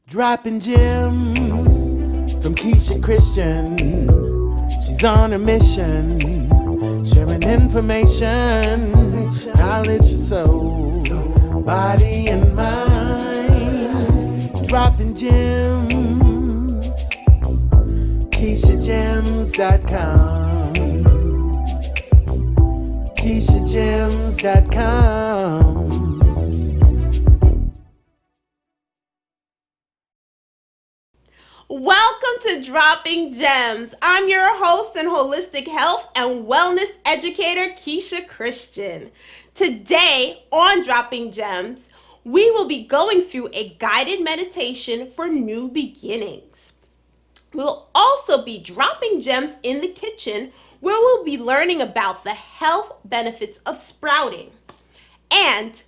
Dropping gems from Keisha Christian. She's on a mission, sharing information, knowledge for soul, body and mind. Dropping gems, KeishaGemz.com, KeishaGemz.com. Welcome to Dropping Gems. I'm your host and holistic health and wellness educator, Keisha Christian. Today on Dropping Gems, we will be going through a guided meditation for new beginnings. We'll also be dropping gems in the kitchen where we'll be learning about the health benefits of sprouting. And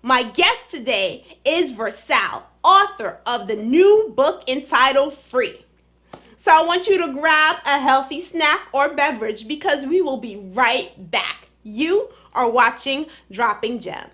my guest today is Versalle, author of the new book entitled Free. So I want you to grab a healthy snack or beverage because we will be right back. You are watching Dropping Gems.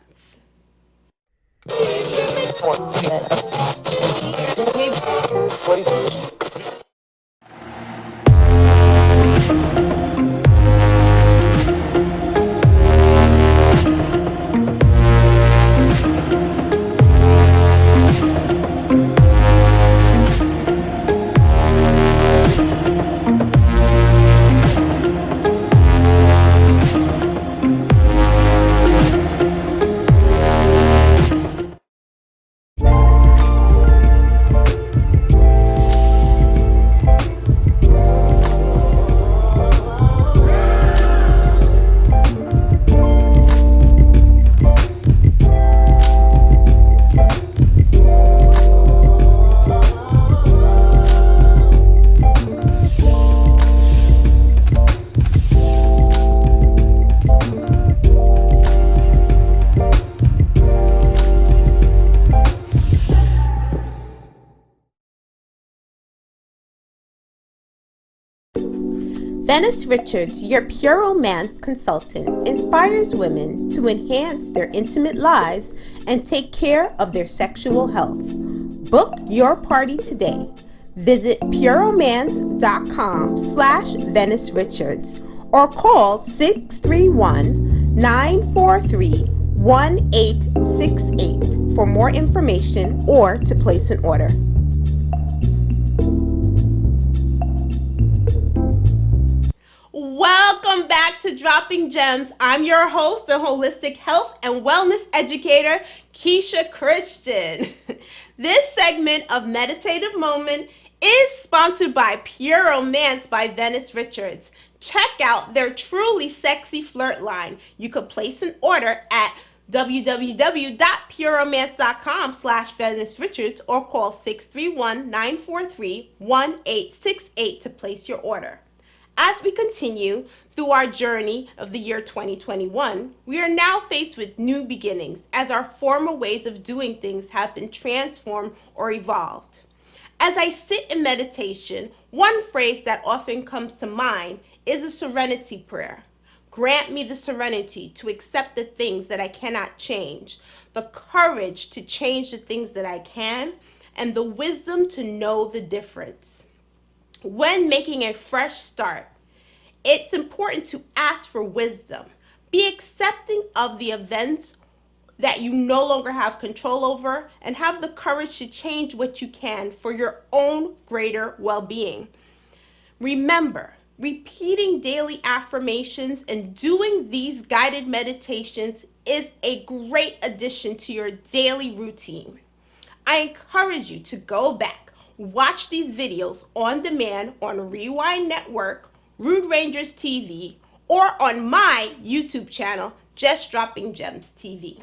Venice Richards, your pure romance consultant, inspires women to enhance their intimate lives and take care of their sexual health. Book your party today. Visit pureromance.com/Venice Richards or call 631-943-1868 for more information or to place an order. Welcome back to Dropping Gems. I'm your host and holistic health and wellness educator, Keisha Christian. This segment of Meditative Moment is sponsored by Pure Romance by Venice Richards. Check out their truly sexy flirt line. You could place an order at www.pureromance.com/Venice Richards or call 631-943-1868 to place your order. As we continue through our journey of the year 2021, we are now faced with new beginnings as our former ways of doing things have been transformed or evolved. As I sit in meditation, one phrase that often comes to mind is a Serenity Prayer. Grant me the serenity to accept the things that I cannot change, the courage to change the things that I can, and the wisdom to know the difference. When making a fresh start, it's important to ask for wisdom. Be accepting of the events that you no longer have control over and have the courage to change what you can for your own greater well-being. Remember, repeating daily affirmations and doing these guided meditations is a great addition to your daily routine. I encourage you to go back. Watch these videos on demand on Rewind Network, Rude Rangers TV, or on my YouTube channel, Just Dropping Gems TV.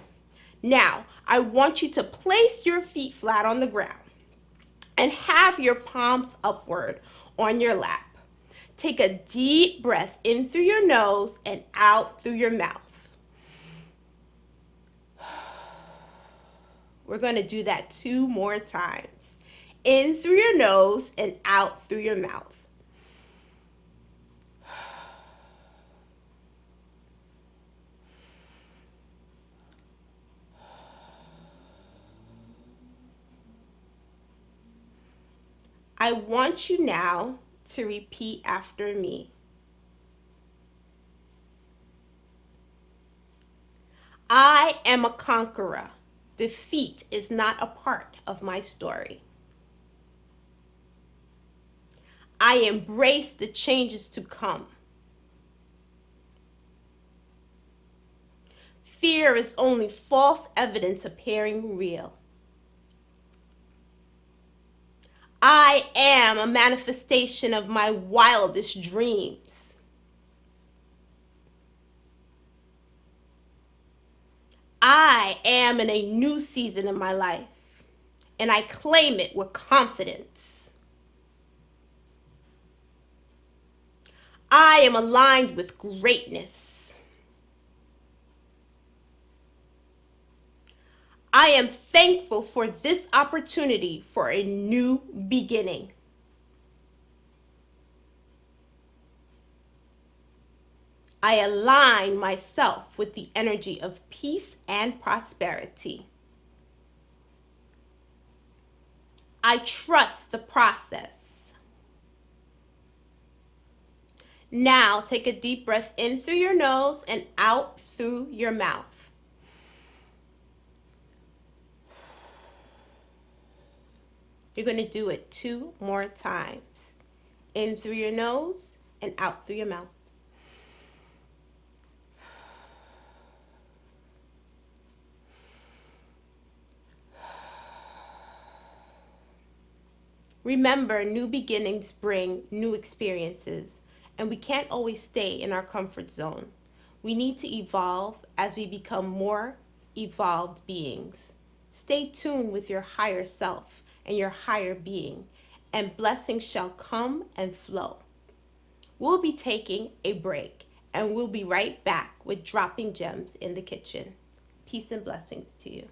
Now, I want you to place your feet flat on the ground and have your palms upward on your lap. Take a deep breath in through your nose and out through your mouth. We're going to do that 2 more times. In through your nose and out through your mouth. I want you now to repeat after me. I am a conqueror. Defeat is not a part of my story. I embrace the changes to come. Fear is only false evidence appearing real. I am a manifestation of my wildest dreams. I am in a new season in my life, and I claim it with confidence. I am aligned with greatness. I am thankful for this opportunity for a new beginning. I align myself with the energy of peace and prosperity. I trust the process. Now take a deep breath in through your nose and out through your mouth. You're going to do it 2 more times. In through your nose and out through your mouth. Remember, new beginnings bring new experiences, and we can't always stay in our comfort zone. We need to evolve as we become more evolved beings. Stay tuned with your higher self and your higher being, and blessings shall come and flow. We'll be taking a break, and we'll be right back with Dropping Gems in the Kitchen. Peace and blessings to you.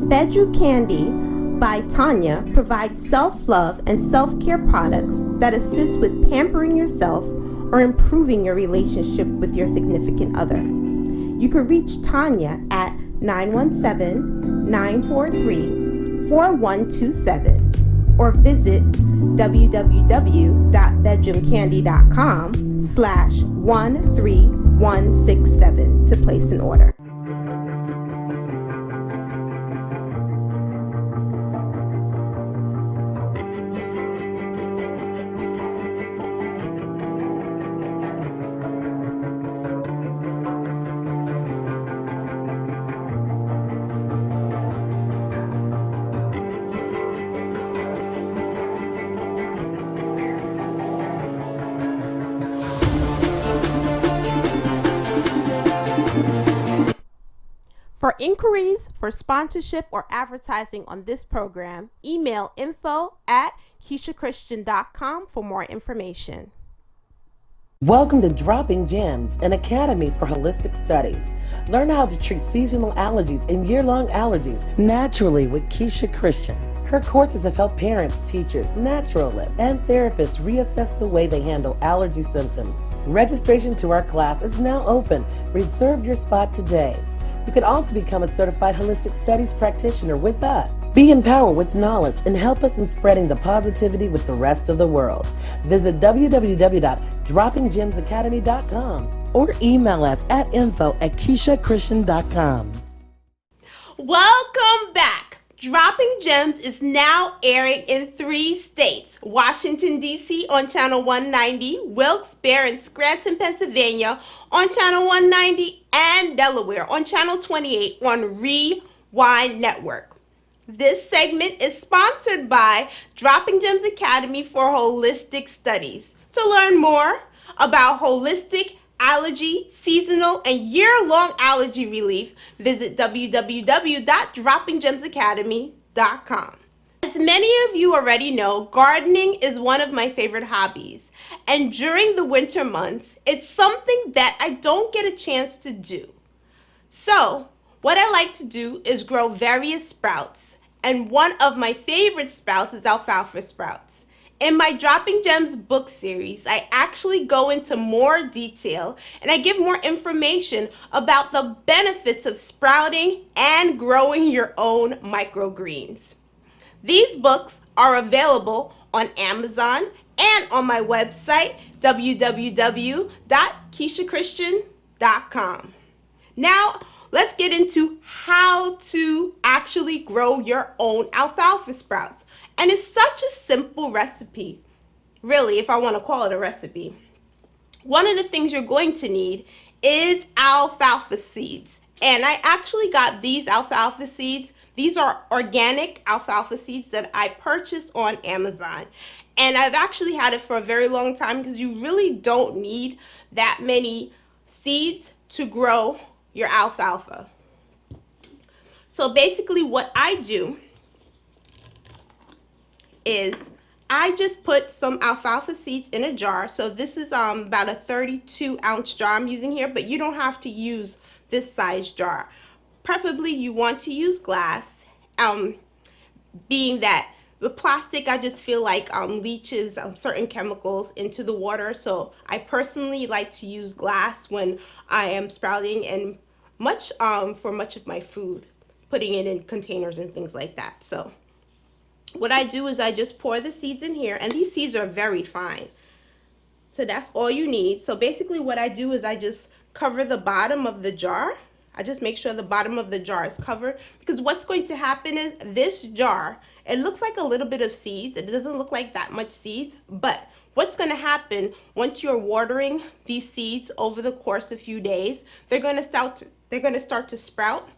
Bedroom Candy by Tanya provides self-love and self-care products that assist with pampering yourself or improving your relationship with your significant other. You can reach Tanya at 917-943-4127 or visit www.bedroomcandy.com/13167 to place an order. For inquiries for sponsorship or advertising on this program, email info@KeishaChristian.com for more information. Welcome to Dropping Gems, an academy for holistic studies. Learn how to treat seasonal allergies and year-long allergies naturally with Keisha Christian. Her courses have helped parents, teachers, naturalists, and therapists reassess the way they handle allergy symptoms. Registration to our class is now open. Reserve your spot today. You can also become a certified holistic studies practitioner with us. Be empowered with knowledge and help us in spreading the positivity with the rest of the world. Visit www.droppinggemsacademy.com or email us at info@KeishaChristian.com. Welcome back. Dropping Gems is now airing in 3 states: Washington, D.C. on Channel 190, Wilkes-Barre and Scranton, Pennsylvania on Channel 190, and Delaware on Channel 28 on Rewind Network. This segment is sponsored by Dropping Gems Academy for Holistic Studies. To learn more about holistic allergy, seasonal, and year-long allergy relief, visit www.droppinggemsacademy.com. As many of you already know, gardening is one of my favorite hobbies. And during the winter months, it's something that I don't get a chance to do. So, what I like to do is grow various sprouts And one of my favorite sprouts is alfalfa sprouts. In my Dropping Gems book series, I actually go into more detail and I give more information about the benefits of sprouting and growing your own microgreens. These books are available on Amazon and on my website, www.keishachristian.com. Now, let's get into how to actually grow your own alfalfa sprouts. And it's such a simple recipe, really, if I want to call it a recipe. One of the things you're going to need is alfalfa seeds. And I actually got these alfalfa seeds. These are organic alfalfa seeds that I purchased on Amazon. And I've actually had it for a very long time because you really don't need that many seeds to grow your alfalfa. So basically what I do is I just put some alfalfa seeds in a jar. So this is about a 32-ounce jar I'm using here, but you don't have to use this size jar. Preferably you want to use glass, being that with plastic I just feel like leaches certain chemicals into the water. So I personally like to use glass when I am sprouting and for much of my food, putting it in containers and things like that. So what I do is I just pour the seeds in here, and these seeds are very fine. So that's all you need. So basically what I do is I just cover the bottom of the jar. I just make sure the bottom of the jar is covered, because what's going to happen is this jar, it looks like a little bit of seeds. It doesn't look like that much seeds, but what's going to happen once you're watering these seeds over the course of a few days, they're going to start to sprout,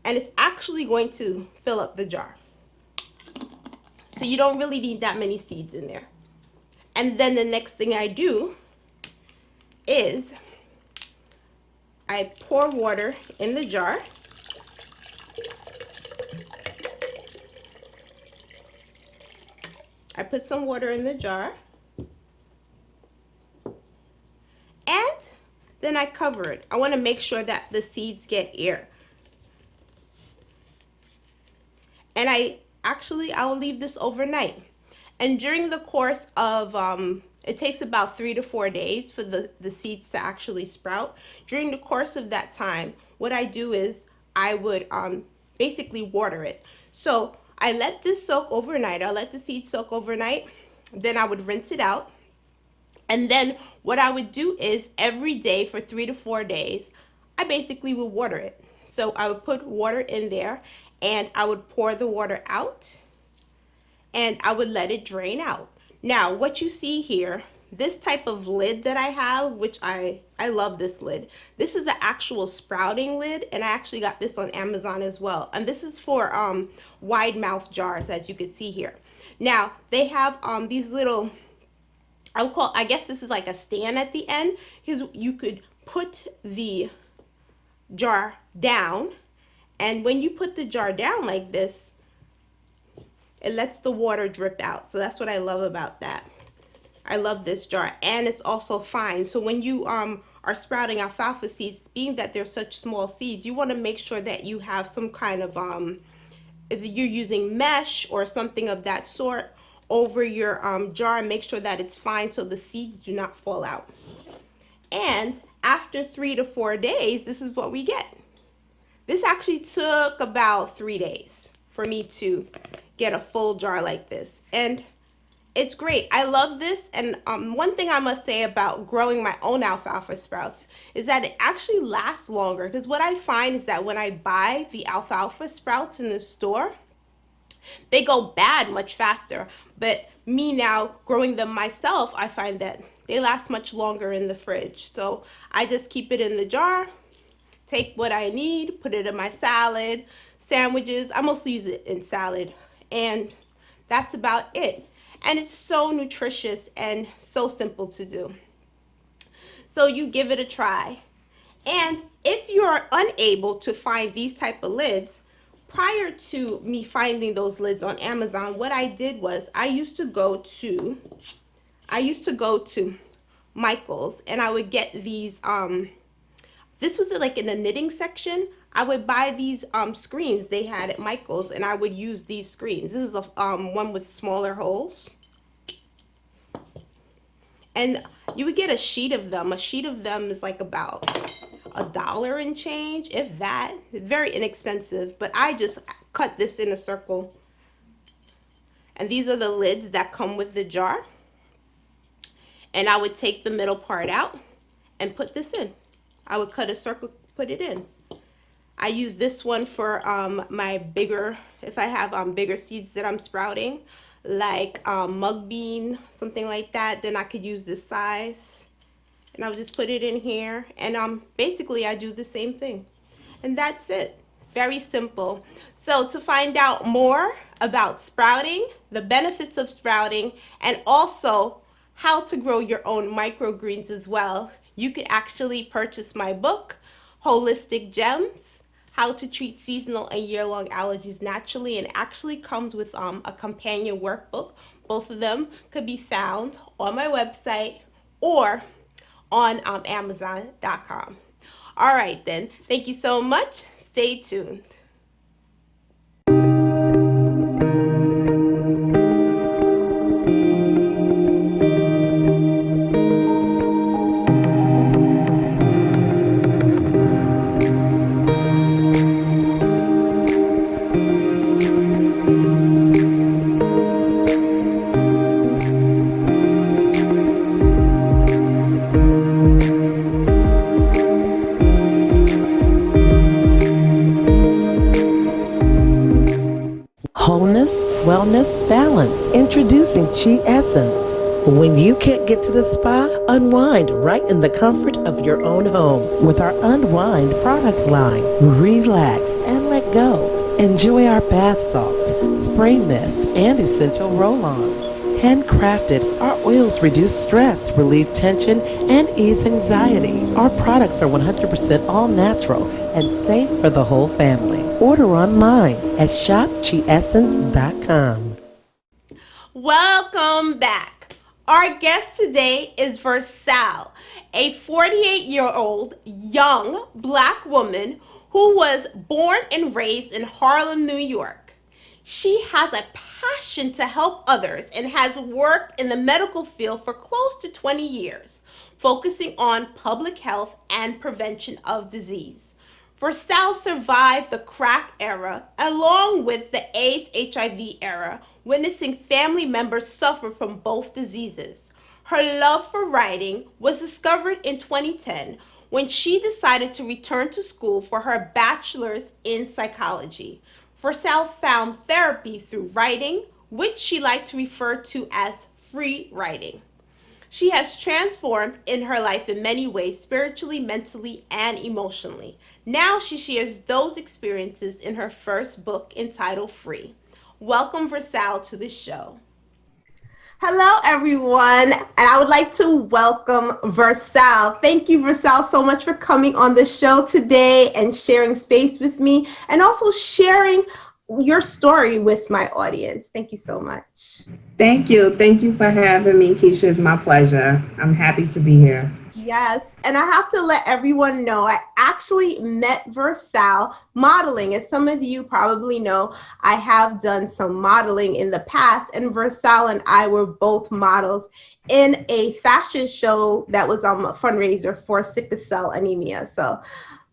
and it's actually going to fill up the jar. So you don't really need that many seeds in there. And then the next thing I do is I pour water in the jar. I put some water in the jar. And then I cover it. I want to make sure that the seeds get air. And I will leave this overnight. And during the course of, it takes about 3 to 4 days for the seeds to actually sprout. During the course of that time, what I do is I would basically water it. So I let this soak overnight. I'll let the seeds soak overnight. Then I would rinse it out. And then what I would do is every day for 3 to 4 days, I basically would water it. So I would put water in there, and I would pour the water out, and I would let it drain out. Now, what you see here, this type of lid that I have, which I love this lid. This is an actual sprouting lid, and I actually got this on Amazon as well. And this is for wide mouth jars, as you can see here. Now, they have these little, I guess this is like a stand at the end, because you could put the jar down, and when you put the jar down like this, it lets the water drip out. So that's what I love about that. I love this jar, and it's also fine. So when you are sprouting alfalfa seeds, being that they're such small seeds, you want to make sure that you have some kind of, if you're using mesh or something of that sort over your jar, make sure that it's fine so the seeds do not fall out. And after 3 to 4 days, this is what we get. This actually took about 3 days for me to get a full jar like this, and it's great. I love this. And one thing I must say about growing my own alfalfa sprouts is that it actually lasts longer, because what I find is that when I buy the alfalfa sprouts in the store, they go bad much faster. But me now growing them myself, I find that they last much longer in the fridge. So I just keep it in the jar, take what I need, put it in my salad, sandwiches. I mostly use it in salad, and that's about it. And it's so nutritious and so simple to do. So you give it a try. And if you're unable to find these type of lids, prior to me finding those lids on Amazon, what I did was I used to go to Michael's, and I would get these, this was like in the knitting section. I would buy these screens they had at Michael's, and I would use these screens. This is a one with smaller holes. And you would get a sheet of them. A sheet of them is like about $1 and change, if that. Very inexpensive, but I just cut this in a circle. And these are the lids that come with the jar. And I would take the middle part out and put this in. I would cut a circle, put it in. I use this one for my bigger, if I have bigger seeds that I'm sprouting, like mug bean, something like that, then I could use this size. And I would just put it in here. And basically I do the same thing. And that's it. Very simple. So to find out more about sprouting, the benefits of sprouting, and also how to grow your own microgreens as well, you could actually purchase my book, Holistic Gemz, How to Treat Seasonal and Year-Long Allergies Naturally, and it actually comes with a companion workbook. Both of them could be found on my website or on Amazon.com. All right then, thank you so much. Stay tuned. Wholeness, wellness, balance. Introducing Chi Essence. When you can't get to the spa, unwind right in the comfort of your own home with our Unwind product line. Relax and let go. Enjoy our bath salts, spray mist, and essential roll-ons. Handcrafted, our oils reduce stress, relieve tension, and ease anxiety. Our products are 100% all natural and safe for the whole family. Order online at shopchiessence.com. Welcome back. Our guest today is Versalle, a 48-year-old young Black woman who was born and raised in Harlem, New York. She has a passion to help others and has worked in the medical field for close to 20 years, focusing on public health and prevention of disease. Versalle survived the crack era along with the AIDS/HIV era, witnessing family members suffer from both diseases. Her love for writing was discovered in 2010 when she decided to return to school for her bachelor's in psychology. Versalle found therapy through writing, which she liked to refer to as free writing. She has transformed in her life in many ways, spiritually, mentally, and emotionally. Now she shares those experiences in her first book entitled Free. Welcome, Versalle, to the show. Hello, everyone, and I would like to welcome Versalle. Thank you, Versalle, so much for coming on the show today and sharing space with me and also sharing your story with my audience. Thank you so much. Thank you. Thank you for having me, Keisha. It's my pleasure. I'm happy to be here. Yes, and I have to let everyone know I actually met Versalle modeling. As some of you probably know, I have done some modeling in the past, and Versalle and I were both models in a fashion show that was a fundraiser for sickle cell anemia. So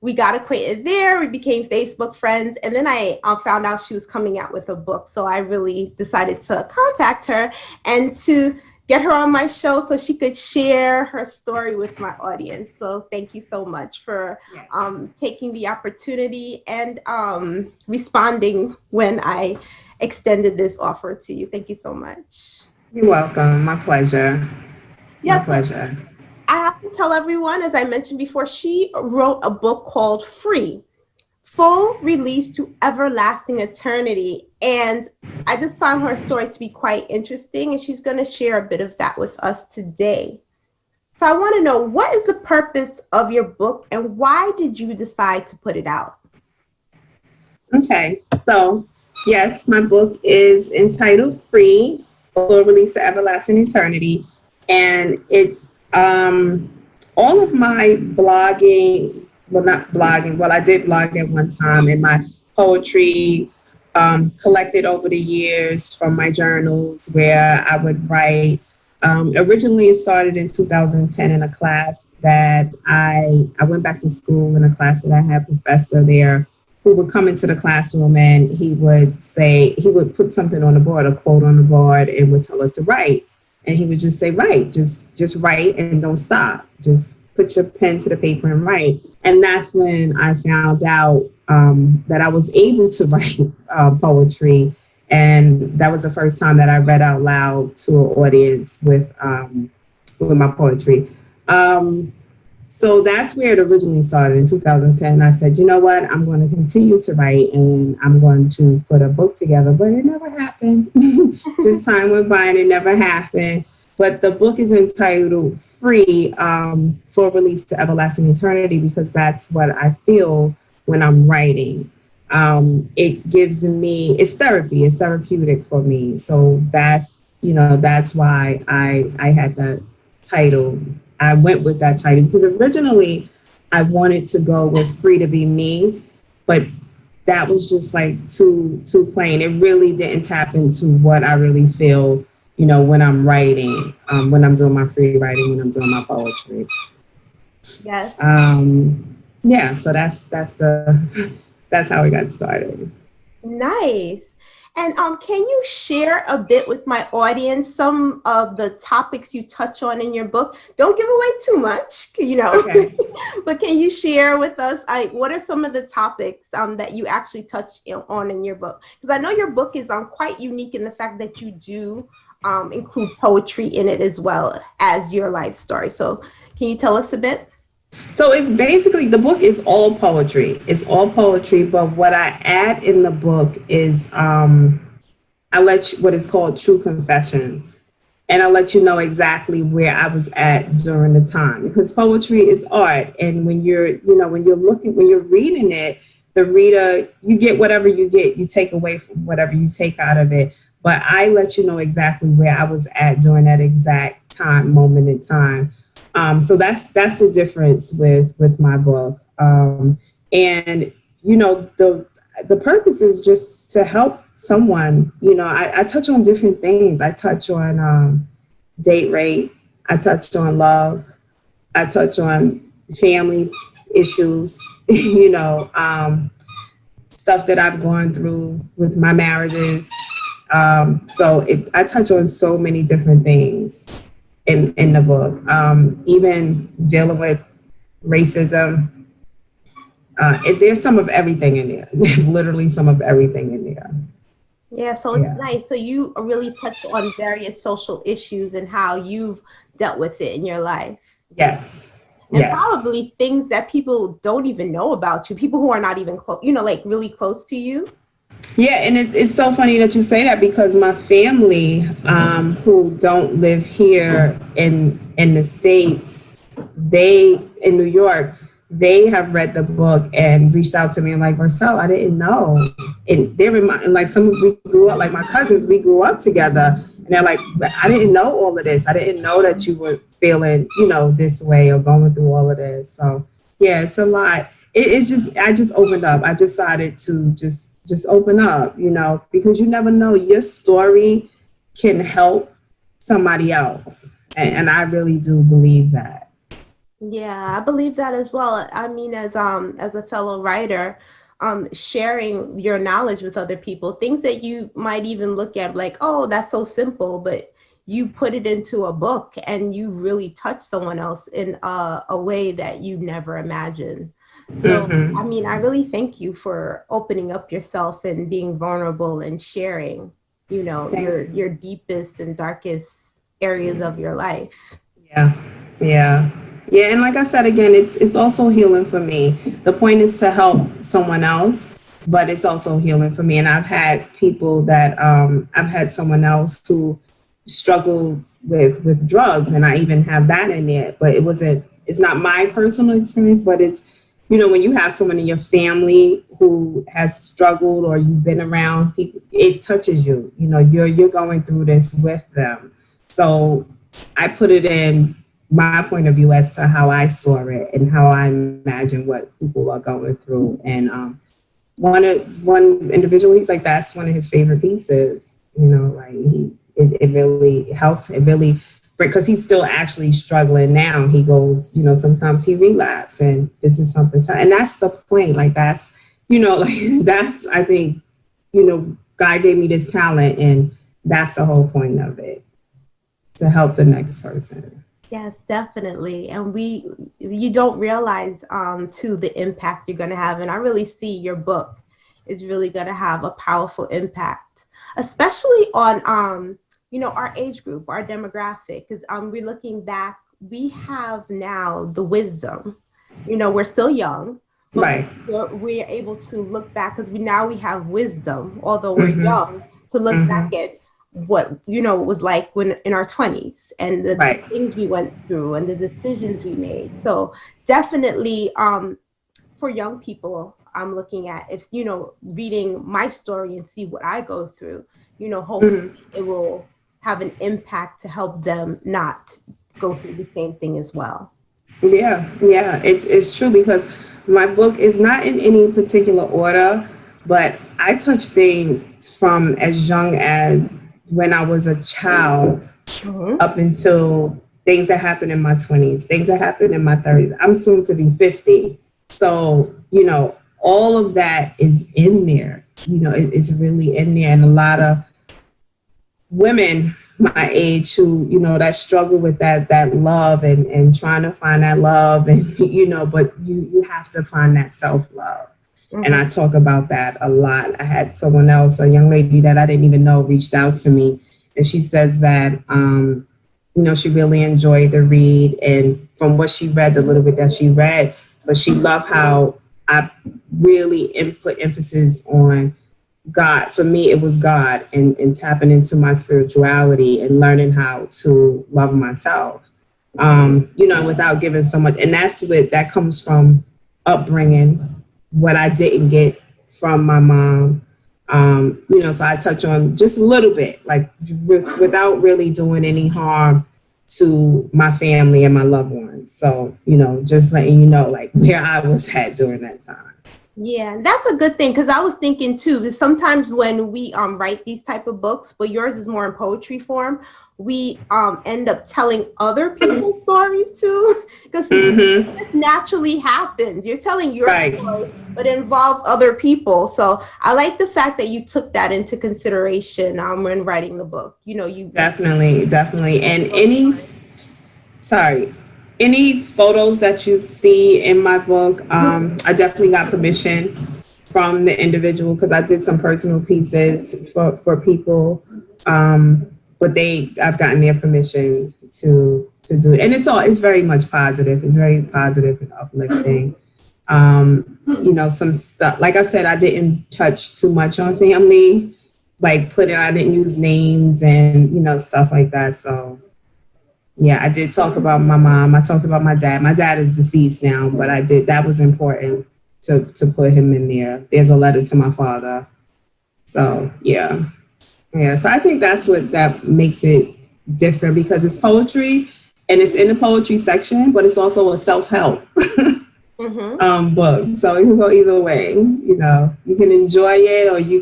we got acquainted there, we became Facebook friends, and then I found out she was coming out with a book. So I really decided to contact her and to get her on my show so she could share her story with my audience. So thank you so much for taking the opportunity and responding when I extended this offer to you. Thank you so much. You're welcome. My pleasure. Yes, my pleasure. I have to tell everyone, as I mentioned before, she wrote a book called Free, Full Release to Everlasting Eternity. And I just found her story to be quite interesting, and she's going to share a bit of that with us today. So I want to know, what is the purpose of your book and why did you decide to put it out? Okay, so yes, my book is entitled Free, Full Release to Everlasting Eternity. And it's all of my blogging, well, not blogging. Well, I did blog at one time, and my poetry collected over the years from my journals where I would write. Originally, it started in 2010 in a class that I went back to school in a class that I had a professor there who would come into the classroom and he would put something on the board, a quote on the board, and would tell us to write. And he would just say, write, just write and don't stop. Just put your pen to the paper and write. And that's when I found out that I was able to write poetry. And that was the first time that I read out loud to an audience with my poetry. So that's where it originally started in 2010. I said, you know what, I'm going to continue to write and I'm going to put a book together, but it never happened. Just time went by and it never happened. But the book is entitled Free, for Release to Everlasting Eternity, because that's what I feel when I'm writing. It gives me, it's therapy, it's therapeutic for me. So that's why I had that title. I went with that title because originally I wanted to go with Free to Be Me, but that was just like too plain. It really didn't tap into what I really feel, when I'm writing, when I'm doing my free writing, when I'm doing my poetry. Yes. Yeah, so that's how it got started. Nice. And can you share a bit with my audience some of the topics you touch on in your book? Don't give away too much, Okay. But can you share with us, what are some of the topics that you actually touch on in your book? Because I know your book is quite unique in the fact that you do include poetry in it as well as your life story. So can you tell us a bit? So it's basically, the book is all poetry. It's all poetry, but what I add in the book is I let you, what is called true confessions. And I'll let you know exactly where I was at during the time, because poetry is art. And when you're reading it, the reader, you get whatever you get, you take away from whatever you take out of it. But I let you know exactly where I was at during that exact moment in time. So that's the difference with my book. And, the purpose is just to help someone. I touch on different things. I touch on date rape. I touched on love. I touch on family issues, stuff that I've gone through with my marriages. I touch on so many different things in the book, even dealing with racism. There's some of everything in there. There's literally some of everything in there. Yeah, so it's nice. So you really touched on various social issues and how you've dealt with it in your life. Yes. And probably things that people don't even know about you, people who are not even close, like really close to you. Yeah, and it's so funny that you say that, because my family, who don't live here in the States, in New York, they have read the book and reached out to me and like, Versalle, I didn't know. And like we grew up, like my cousins, we grew up together. And they're like, I didn't know all of this. I didn't know that you were feeling, this way or going through all of this. So yeah, it's a lot. I just opened up. I decided to just open up, because you never know, your story can help somebody else. And I really do believe that. Yeah, I believe that as well. I mean, as a fellow writer, sharing your knowledge with other people, things that you might even look at like, oh, that's so simple, but you put it into a book and you really touch someone else in a way that you never imagined. So, I mean, I really thank you for opening up yourself and being vulnerable and sharing, your deepest and darkest areas of your life. Yeah. And like I said, again, it's also healing for me. The point is to help someone else, but it's also healing for me. And I've had people that, I've had someone else who struggled with drugs, and I even have that in there, but it's not my personal experience, but it's, when you have someone in your family who has struggled or you've been around people, it touches you. You're going through this with them. So I put it in my point of view as to how I saw it and how I imagine what people are going through. And one individual, he's like, that's one of his favorite pieces. You know, like it really helped. It really, because he's still actually struggling now. He goes, you know, sometimes he relapse, and this is something. And that's the point. Like that's, you know, like that's, I think, you know, God gave me this talent, and that's the whole point of it, to help the next person. Yes, definitely. And you don't realize too the impact you're going to have. And I really see your book is really going to have a powerful impact, especially on you know, our age group, our demographic. Because we're looking back, we have now the wisdom. You know, we're still young, but Right. we're able to look back because we have wisdom, although we're young, to look back at what, you know, it was like when in our 20s, and the things we went through and the decisions we made. So definitely for young people, I'm looking at, if, you know, reading my story and see what I go through, you know, hopefully it will have an impact to help them not go through the same thing as well. Yeah, it's true, because my book is not in any particular order, but I touch things from as young as when I was a child up until things that happened in my 20s, things that happened in my 30s. I'm soon to be 50. So, you know, all of that is in there. You know, it's really in there. And a lot of women my age who, you know, that struggle with that love and trying to find that love, and, you know, but you have to find that self-love. And I talk about that a lot. I had someone else, a young lady that I didn't even know, reached out to me, and she says that, you know, she really enjoyed the read, and from what she read, the little bit that she read, but she loved how I really put emphasis on God. For me, it was God, and tapping into my spirituality and learning how to love myself, you know, without giving so much. And that comes from upbringing, what I didn't get from my mom. You know, so I touch on just a little bit, like without really doing any harm to my family and my loved ones. So, you know, just letting you know, like, where I was at during that time. Yeah, that's a good thing, because I was thinking too, that sometimes when we write these type of books, but yours is more in poetry form, we end up telling other people's stories too, because this naturally happens. You're telling your story, but it involves other people. So I like the fact that you took that into consideration when writing the book. You know, you definitely. And any photos that you see in my book, I definitely got permission from the individual, because I did some personal pieces for people, but I've gotten their permission to do it, and it's very much positive. It's very positive and uplifting. You know, some stuff, like I said, I didn't touch too much on family, like I didn't use names and, you know, stuff like that. So yeah, I did talk about my mom. I talked about my dad. My dad is deceased now, but that was important to put him in there. There's a letter to my father. So yeah. So I think that's that makes it different, because it's poetry and it's in the poetry section, but it's also a self-help book. So you can go either way. You know, you can enjoy it, or you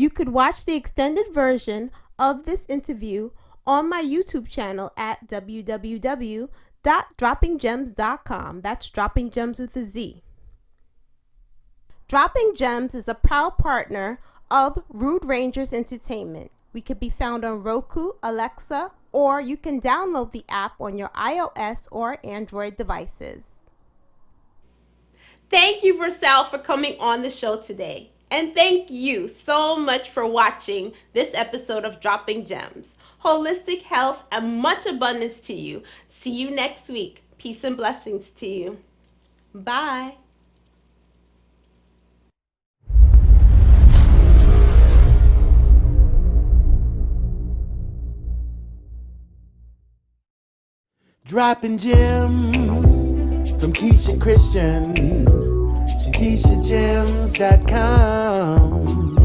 could watch the extended version of this interview on my YouTube channel at www.droppinggemz.com. That's Dropping Gems with a Z. Dropping Gems is a proud partner of Rude Rangers Entertainment. We could be found on Roku, Alexa, or you can download the app on your iOS or Android devices. Thank you, Versalle, for coming on the show today. And thank you so much for watching this episode of Dropping Gems. Holistic health and much abundance to you. See you next week. Peace and blessings to you. Bye. Dropping gems from Keisha Christian. She's KeishaGems.com.